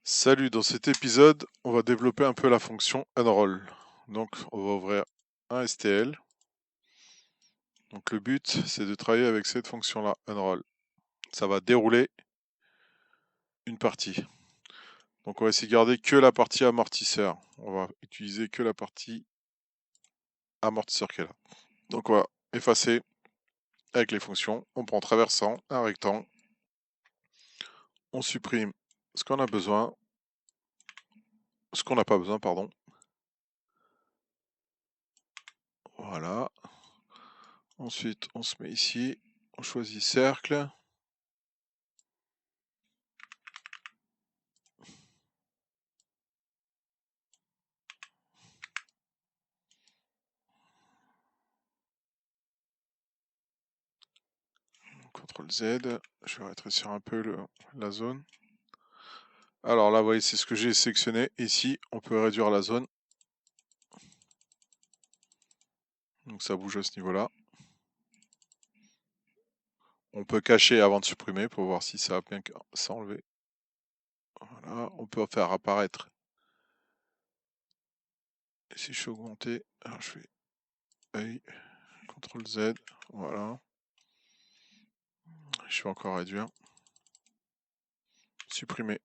Salut, dans cet épisode, on va développer un peu la fonction unroll. Donc, on va ouvrir un STL. Donc, le but, c'est de travailler avec cette fonction-là, unroll. Ça va dérouler une partie. Donc, on va essayer de garder que la partie amortisseur. On va utiliser que la partie amortisseur qui est là. Donc, on va effacer avec les fonctions. On prend traversant, un rectangle. On supprime ce qu'on a besoin, ce qu'on n'a pas besoin, pardon. Voilà. Ensuite, on se met ici. On choisit cercle. CTRL Z, je vais rétrécir un peu la zone. Alors là, vous voyez, c'est ce que j'ai sélectionné. Ici, on peut réduire la zone. Donc ça bouge à ce niveau-là. On peut cacher avant de supprimer pour voir si ça a bien s'enlever. Voilà, on peut faire apparaître. Et si je suis augmenté, alors je fais œil, CTRL Z, voilà. Je vais encore réduire. Supprimer.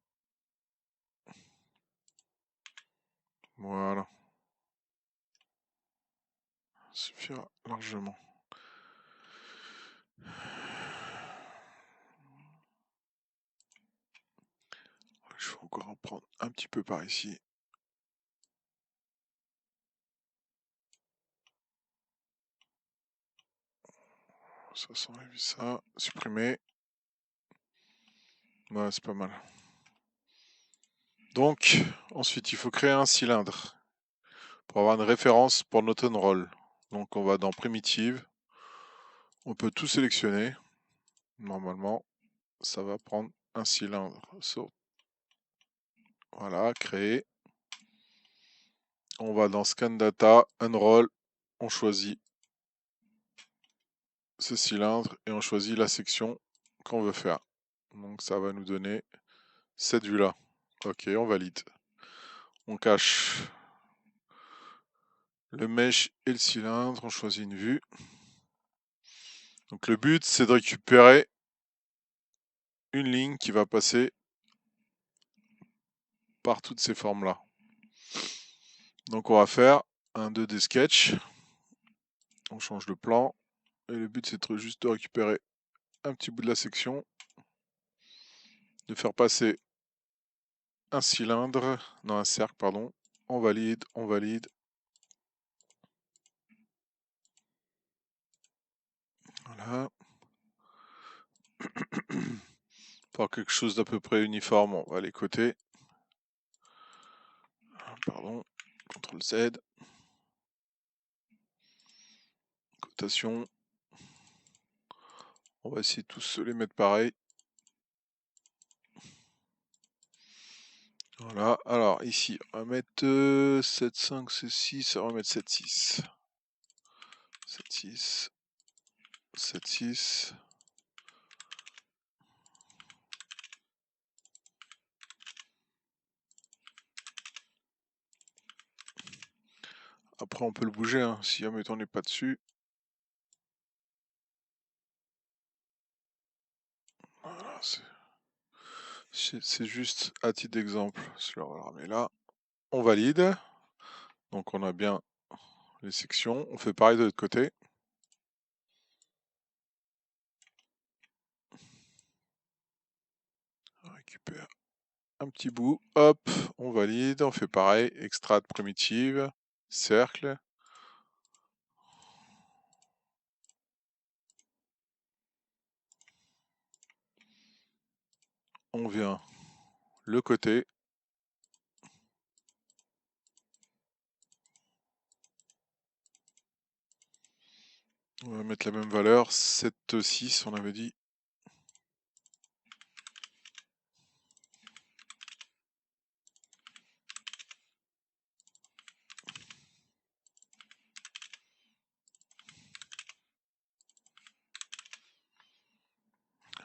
Voilà. Ça suffira largement. Je vais encore en prendre un petit peu par ici. Ça s'enlève ça. Supprimer. Ouais, c'est pas mal. Donc, ensuite, il faut créer un cylindre pour avoir une référence pour notre unroll. Donc, on va dans Primitive. On peut tout sélectionner. Normalement, ça va prendre un cylindre. Voilà, créer. On va dans Scan Data, Unroll. On choisit ce cylindre et on choisit la section qu'on veut faire. Donc, ça va nous donner cette vue-là. Ok, on valide. On cache le mesh et le cylindre. On choisit une vue. Donc, le but, c'est de récupérer une ligne qui va passer par toutes ces formes-là. Donc, on va faire un 2D sketch. On change de plan. Et le but, c'est juste de récupérer un petit bout de la section, de faire passer un cylindre, non, un cercle, pardon. On valide, on valide. Voilà. Pour quelque chose d'à peu près uniforme, on va les coter. Pardon, CTRL Z. Cotation. On va essayer de tous les mettre pareil. Voilà, alors ici, on va mettre 7,5, c'est 6, on va mettre 7,6. 7,6. 7,6. Après, on peut le bouger, hein, si jamais on n'est pas dessus. Voilà, c'est juste à titre d'exemple. On va le ramener là. On valide. Donc on a bien les sections. On fait pareil de l'autre côté. On récupère un petit bout. Hop, on valide. On fait pareil. Extract primitive. Cercle. On vient le côté. On va mettre la même valeur. 7,6 on avait dit.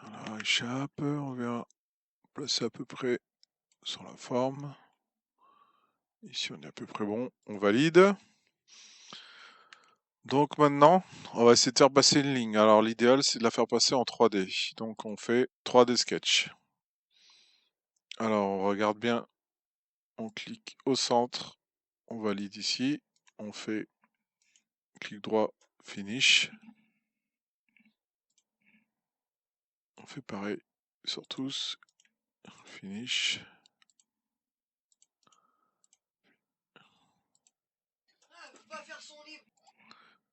Voilà, échappe. On vient placer à peu près sur la forme. Ici, on est à peu près bon. On valide. Donc maintenant, on va essayer de faire passer une ligne. Alors l'idéal, c'est de la faire passer en 3D. Donc on fait 3D sketch. Alors on regarde bien. On clique au centre. On valide ici. On fait clic droit, finish. On fait pareil sur tous. Finish.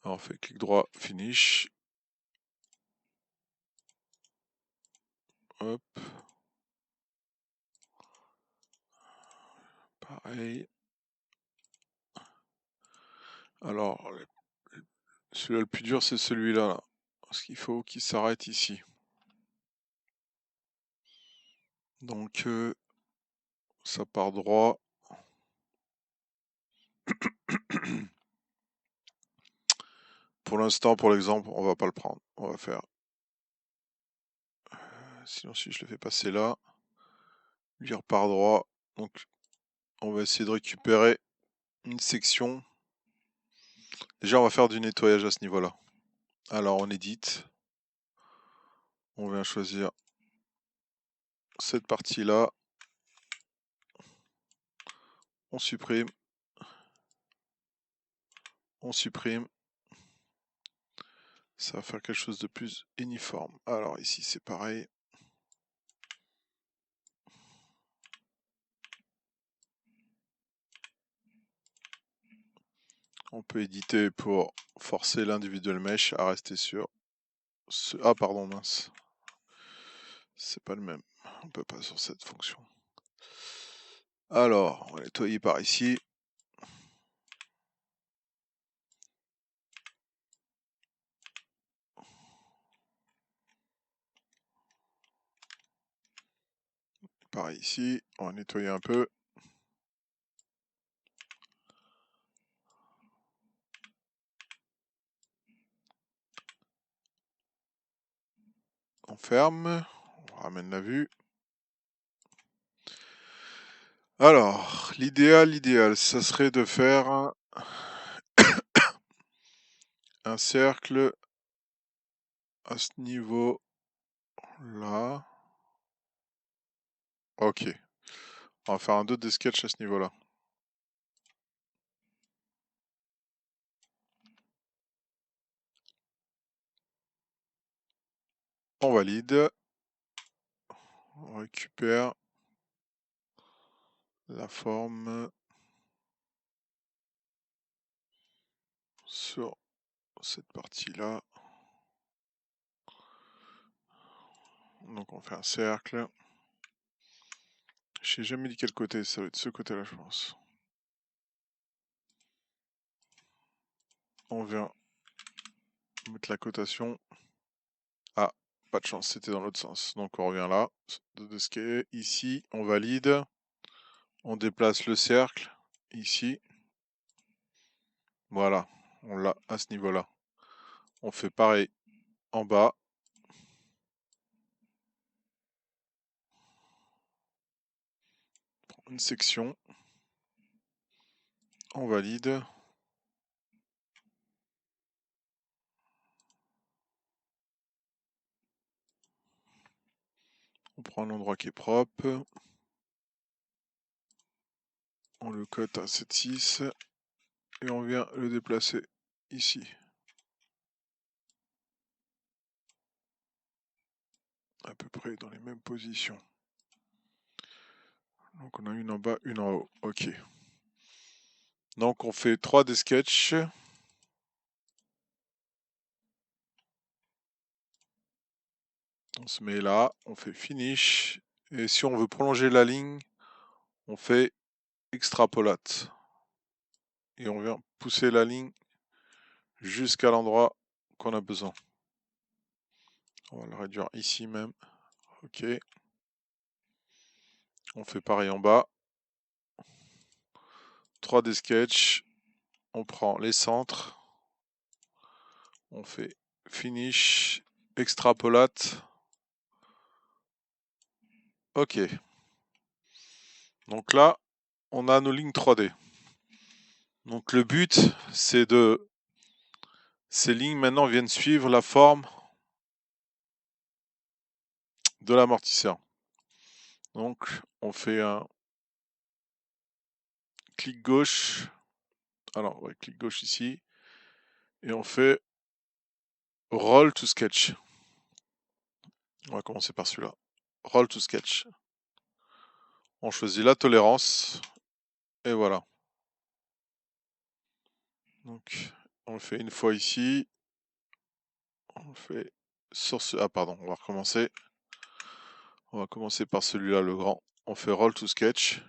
Alors on fait clic droit, finish. Hop. Pareil. Alors, celui-là le plus dur, c'est celui-là. Là. Parce qu'il faut qu'il s'arrête ici. Donc, ça part droit. Pour l'instant, pour l'exemple, on va pas le prendre. On va faire. Sinon, si je le fais passer là, lui repart droit. Donc, on va essayer de récupérer une section. Déjà, on va faire du nettoyage à ce niveau-là. Alors, on édite. On vient choisir cette partie-là. On supprime. On supprime. Ça va faire quelque chose de plus uniforme. Alors ici, c'est pareil. On peut éditer pour forcer l'individual mesh à rester sur ce... Ah pardon, mince. C'est pas le même. On peut pas sur cette fonction. Alors, on va nettoyer par ici. Par ici, on va nettoyer un peu. On ferme, on ramène la vue. Alors, l'idéal, ça serait de faire un cercle à ce niveau-là. Ok. On va faire un 2D sketch à ce niveau-là. On valide. On récupère la forme sur cette partie-là. Donc on fait un cercle. Je n'ai jamais dit quel côté, ça va être ce côté-là, je pense. On vient mettre la cotation. Ah, pas de chance, c'était dans l'autre sens. Donc on revient là, de ce qui est ici, on valide. On déplace le cercle, ici. Voilà, on l'a à ce niveau-là. On fait pareil en bas. Une section. On valide. On prend l'endroit qui est propre. On le cote à 7,6 et on vient le déplacer ici. À peu près dans les mêmes positions. Donc on a une en bas, une en haut. Ok. Donc on fait 3D sketch. On se met là, on fait finish. Et si on veut prolonger la ligne, on fait extrapolate. Et on vient pousser la ligne jusqu'à l'endroit qu'on a besoin. On va le réduire ici même. Ok. On fait pareil en bas. 3D sketch. On prend les centres. On fait finish, extrapolate. Ok. Donc là, on a nos lignes 3D. Donc le but, c'est de... Ces lignes maintenant viennent suivre la forme de l'amortisseur. Donc on fait un clic gauche. Alors, ouais, clic gauche ici. Et on fait Roll to Sketch. On va commencer par celui-là. Roll to Sketch. On choisit la tolérance. Et voilà. Donc, on le fait une fois ici. On le fait sur ce... Ah, pardon, on va recommencer. On va commencer par celui-là, le grand. On fait Roll to Sketch.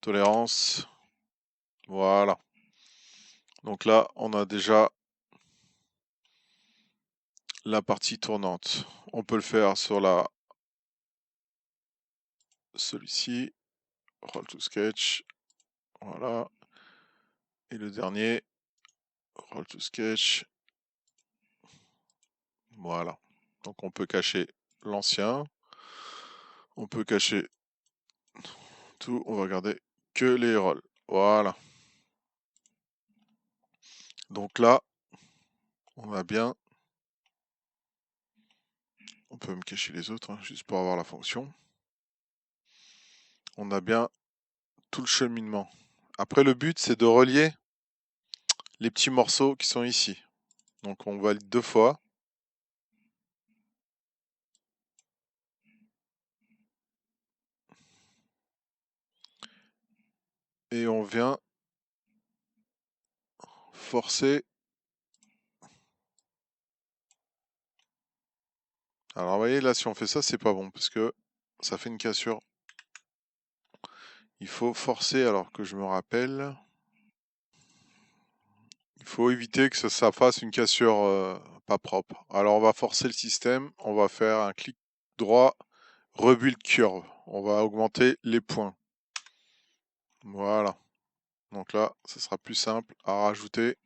Tolérance. Voilà. Donc là, on a déjà la partie tournante. On peut le faire sur celui-ci. Roll to Sketch. Voilà. Et le dernier. Roll to Sketch. Voilà. Donc on peut cacher l'ancien. On peut cacher tout. On va garder que les rolls. Voilà. Donc là, on a bien... On peut me cacher les autres, hein, juste pour avoir la fonction. On a bien tout le cheminement. Après, le but, c'est de relier les petits morceaux qui sont ici. Donc on valide 2 fois. Et on vient forcer. Alors vous voyez, là, si on fait ça, c'est pas bon, parce que ça fait une cassure. Il faut forcer, alors que je me rappelle. Il faut éviter que ça fasse une cassure pas propre. Alors on va forcer le système, on va faire un clic droit, rebuild curve. On va augmenter les points. Voilà. Donc là, ce sera plus simple à rajouter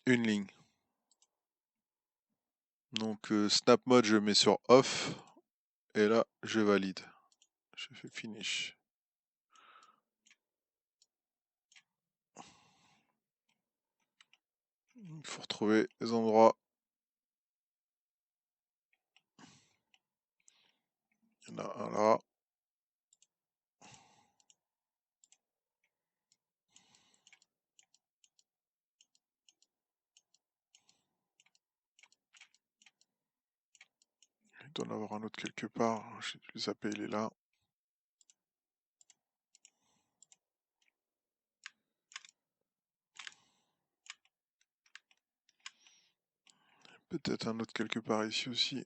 une ligne. Donc snap mode, je mets sur off. Et là, je valide. Je fais finish. Il faut retrouver les endroits. Il y en a un là. Il doit en avoir un autre quelque part. J'ai dû le zapper, il est là. Peut-être un autre quelque part ici aussi.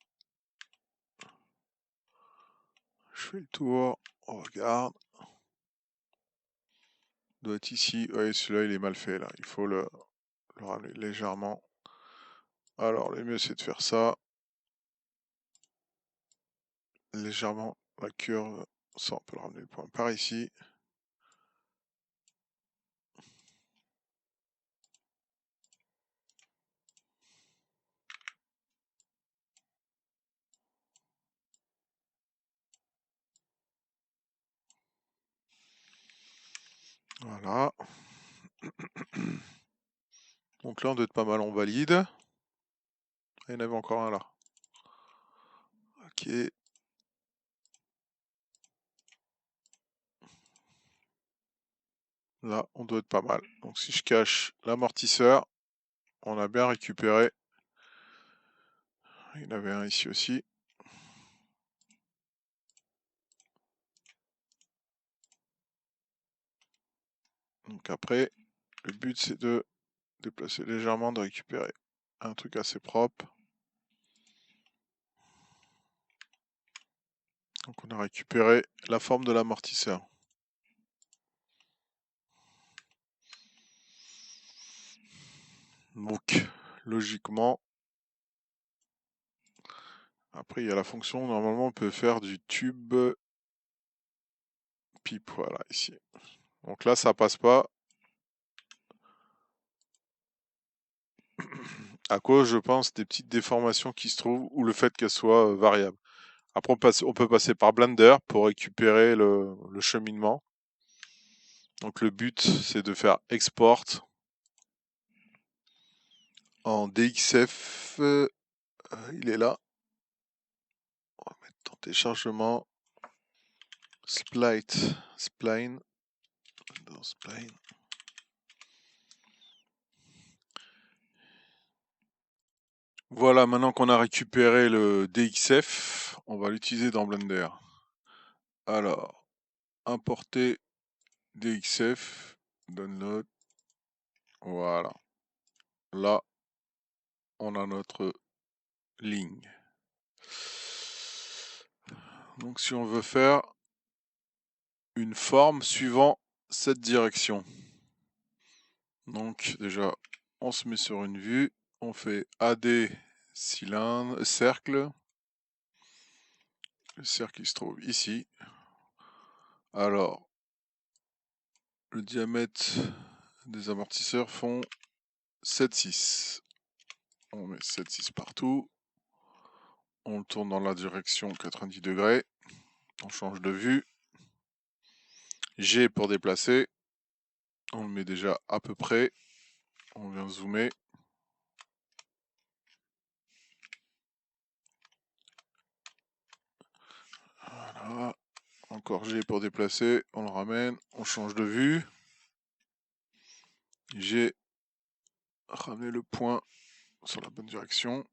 Je fais le tour. On regarde. Doit être ici. Oui, celui-là, il est mal fait là. Il faut le ramener légèrement. Alors, le mieux, c'est de faire ça. Légèrement la curve. Ça, on peut le ramener le point par ici. Voilà. Donc là, on doit être pas mal en valide. Il y en avait encore un là. Ok. Là, on doit être pas mal. Donc si je cache l'amortisseur, on a bien récupéré. Il y en avait un ici aussi. Donc après, le but c'est de déplacer légèrement, de récupérer un truc assez propre. Donc on a récupéré la forme de l'amortisseur. Donc logiquement, après il y a la fonction, normalement on peut faire du tube pipe, voilà ici. Donc là ça passe pas. À cause, je pense, des petites déformations qui se trouvent ou le fait qu'elles soient variables. Après, on peut passer par Blender pour récupérer le cheminement. Donc le but, c'est de faire export en DXF. Il est là. On va mettre en téléchargement. Spline. Dans Spline. Voilà, maintenant qu'on a récupéré le DXF, on va l'utiliser dans Blender. Alors, importer DXF, download. Voilà. Là, on a notre ligne. Donc si on veut faire une forme suivant cette direction. Donc déjà, on se met sur une vue, on fait AD cylindre, cercle. Le cercle il se trouve ici. Alors, le diamètre des amortisseurs font 7,6. On met 7,6 partout. On le tourne dans la direction 90 degrés. On change de vue. G pour déplacer. On le met déjà à peu près. On vient zoomer. Voilà. Encore G pour déplacer. On le ramène. On change de vue. J'ai ramené le point sur la bonne direction.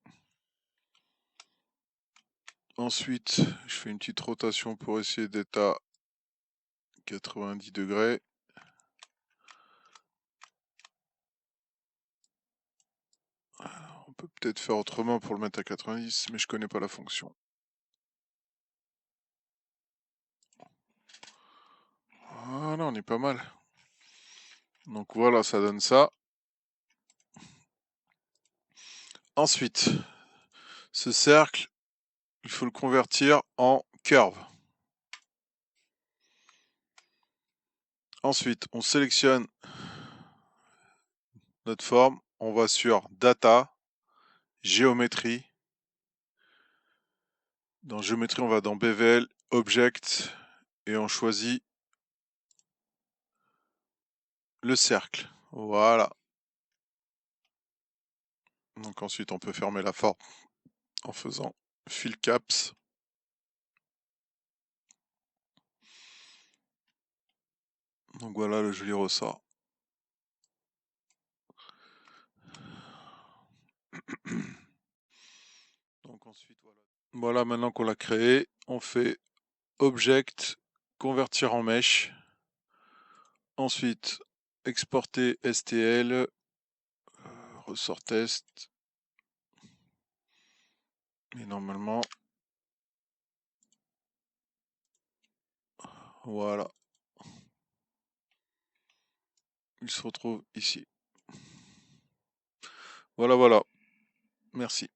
Ensuite, je fais une petite rotation pour essayer d'être à 90 degrés. On peut peut-être faire autrement pour le mettre à 90, mais je connais pas la fonction. Voilà, on est pas mal. Donc voilà, ça donne ça. Ensuite, ce cercle, il faut le convertir en curve. Ensuite, on sélectionne notre forme. On va sur Data, Géométrie. Dans Géométrie, on va dans Bevel, Object, et on choisit le cercle. Voilà. Donc ensuite, on peut fermer la forme en faisant Fill Caps. Donc voilà le joli ressort. Donc ensuite, voilà, maintenant qu'on l'a créé, on fait Object, convertir en mesh. Ensuite, exporter STL, ressort test. Et normalement, voilà. Il se retrouve ici. Voilà, voilà. Merci.